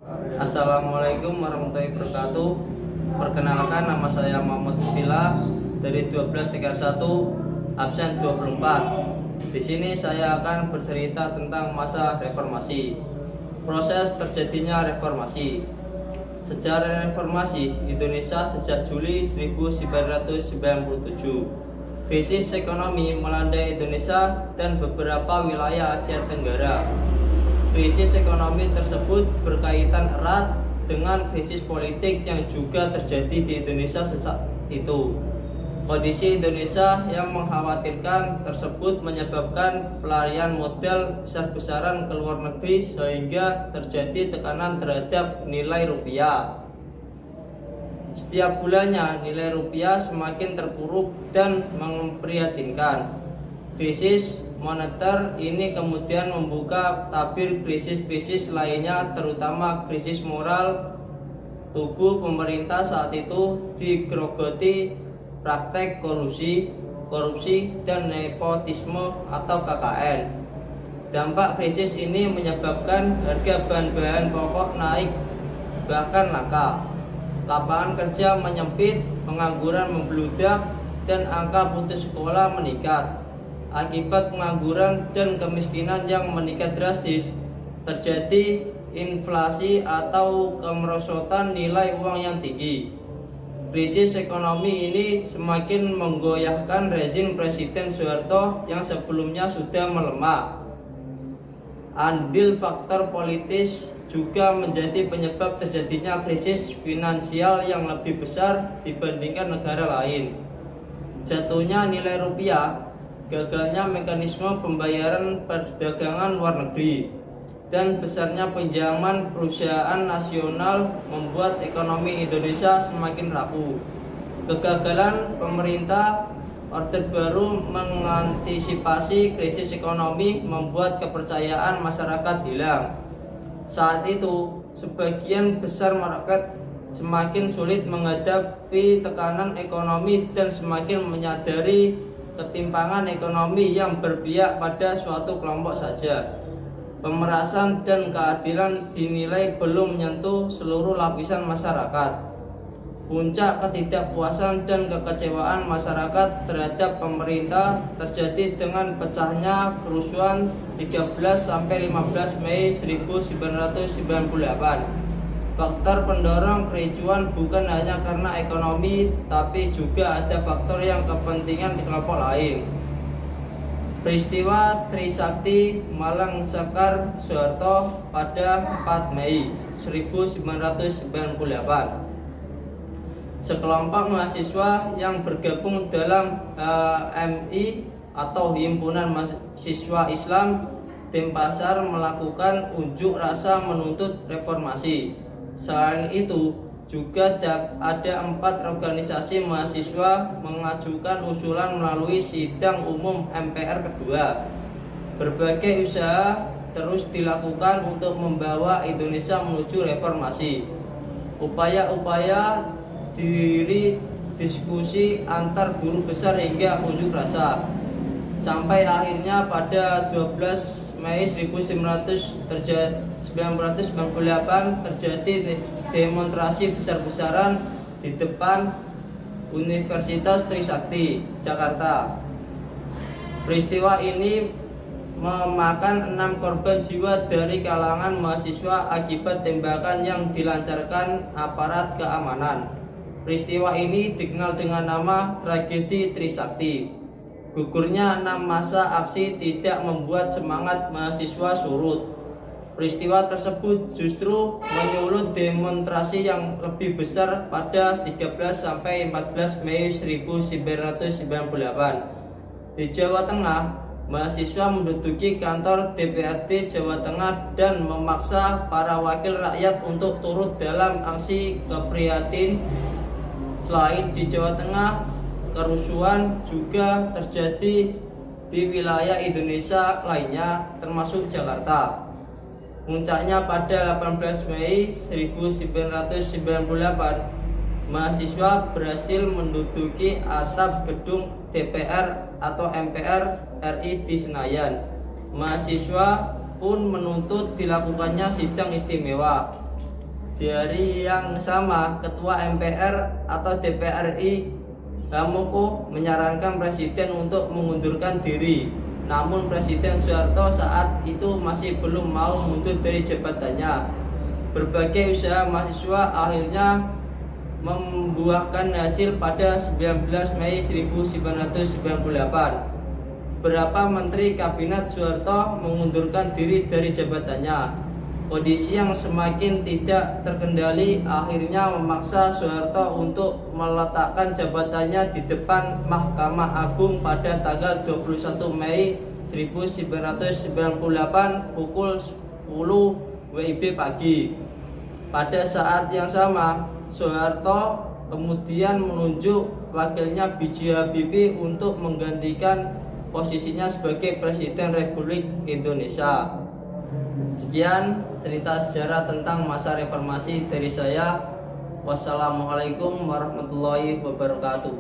Assalamualaikum warahmatullahi wabarakatuh. Perkenalkan, nama saya Muhammad Fila dari 1231 absen 24. Di sini saya akan bercerita tentang masa reformasi. Proses terjadinya reformasi. Sejarah reformasi Indonesia sejak Juli 1997. Krisis ekonomi melanda Indonesia dan beberapa wilayah Asia Tenggara. Krisis ekonomi tersebut berkaitan erat dengan krisis politik yang juga terjadi di Indonesia saat itu. Kondisi Indonesia yang mengkhawatirkan tersebut menyebabkan pelarian modal besar-besaran ke luar negeri sehingga terjadi tekanan terhadap nilai rupiah. Setiap bulannya nilai rupiah semakin terpuruk dan memprihatinkan. Krisis moneter ini kemudian membuka tabir krisis-krisis lainnya, terutama krisis moral. Tubuh pemerintah saat itu digerogoti praktek korupsi dan nepotisme atau KKN. Dampak krisis ini menyebabkan harga bahan-bahan pokok naik bahkan langka. Lapangan kerja menyempit, pengangguran membludak, dan angka putus sekolah meningkat. Akibat pengangguran dan kemiskinan yang meningkat drastis, terjadi inflasi atau kemerosotan nilai uang yang tinggi. Krisis ekonomi ini semakin menggoyahkan rezim Presiden Soeharto yang sebelumnya sudah melemah. Andil faktor politis juga menjadi penyebab terjadinya krisis finansial yang lebih besar dibandingkan negara lain. Jatuhnya nilai rupiah, gagalnya mekanisme pembayaran perdagangan luar negeri, dan besarnya pinjaman perusahaan nasional membuat ekonomi Indonesia semakin rapuh. Kegagalan pemerintah Orde Baru mengantisipasi krisis ekonomi membuat kepercayaan masyarakat hilang. Saat itu, sebagian besar masyarakat semakin sulit menghadapi tekanan ekonomi dan semakin menyadari ketimpangan ekonomi yang berpihak pada suatu kelompok saja. Pemerasan dan keadilan dinilai belum menyentuh seluruh lapisan masyarakat. Puncak ketidakpuasan dan kekecewaan masyarakat terhadap pemerintah terjadi dengan pecahnya kerusuhan 13-15 Mei 1998. Faktor pendorong kericuan bukan hanya karena ekonomi, tapi juga ada faktor yang kepentingan di kelompok lain. Peristiwa Trisakti Malang Sekar Soeharto pada 4 Mei 1998. Sekelompok mahasiswa yang bergabung dalam HMI atau Himpunan Mahasiswa Islam Denpasar melakukan unjuk rasa menuntut reformasi. Selain itu, juga ada 4 organisasi mahasiswa mengajukan usulan melalui sidang umum MPR kedua. Berbagai usaha terus dilakukan untuk membawa Indonesia menuju reformasi. Upaya-upaya diri diskusi antar guru besar hingga unjuk rasa, sampai akhirnya pada 12 Mei 1998 terjadi demonstrasi besar-besaran di depan Universitas Trisakti, Jakarta. Peristiwa ini memakan 6 korban jiwa dari kalangan mahasiswa akibat tembakan yang dilancarkan aparat keamanan. Peristiwa ini dikenal dengan nama tragedi Trisakti. Gugurnya 6 masa aksi tidak membuat semangat mahasiswa surut. Peristiwa tersebut justru menyulut demonstrasi yang lebih besar pada 13-14 Mei 1998. Di Jawa Tengah, mahasiswa menduduki kantor DPRD Jawa Tengah dan memaksa para wakil rakyat untuk turut dalam aksi keprihatin. Selain di Jawa Tengah, kerusuhan juga terjadi di wilayah Indonesia lainnya termasuk Jakarta. Puncaknya pada 18 Mei 1998, mahasiswa berhasil menduduki atap gedung DPR atau MPR RI di Senayan. Mahasiswa pun menuntut dilakukannya sidang istimewa. Di hari yang sama, Ketua MPR atau DPR RI Hamoko menyarankan Presiden untuk mengundurkan diri. Namun Presiden Soeharto saat itu masih belum mau mundur dari jabatannya. Berbagai usaha mahasiswa akhirnya membuahkan hasil pada 19 Mei 1998. Beberapa menteri kabinet Soeharto mengundurkan diri dari jabatannya. Kondisi yang semakin tidak terkendali akhirnya memaksa Soeharto untuk meletakkan jabatannya di depan Mahkamah Agung pada tanggal 21 Mei 1998 pukul 10 WIB pagi. Pada saat yang sama, Soeharto kemudian menunjuk wakilnya B.J. Habibie untuk menggantikan posisinya sebagai Presiden Republik Indonesia. Sekian cerita sejarah tentang masa reformasi dari saya. Wassalamualaikum warahmatullahi wabarakatuh.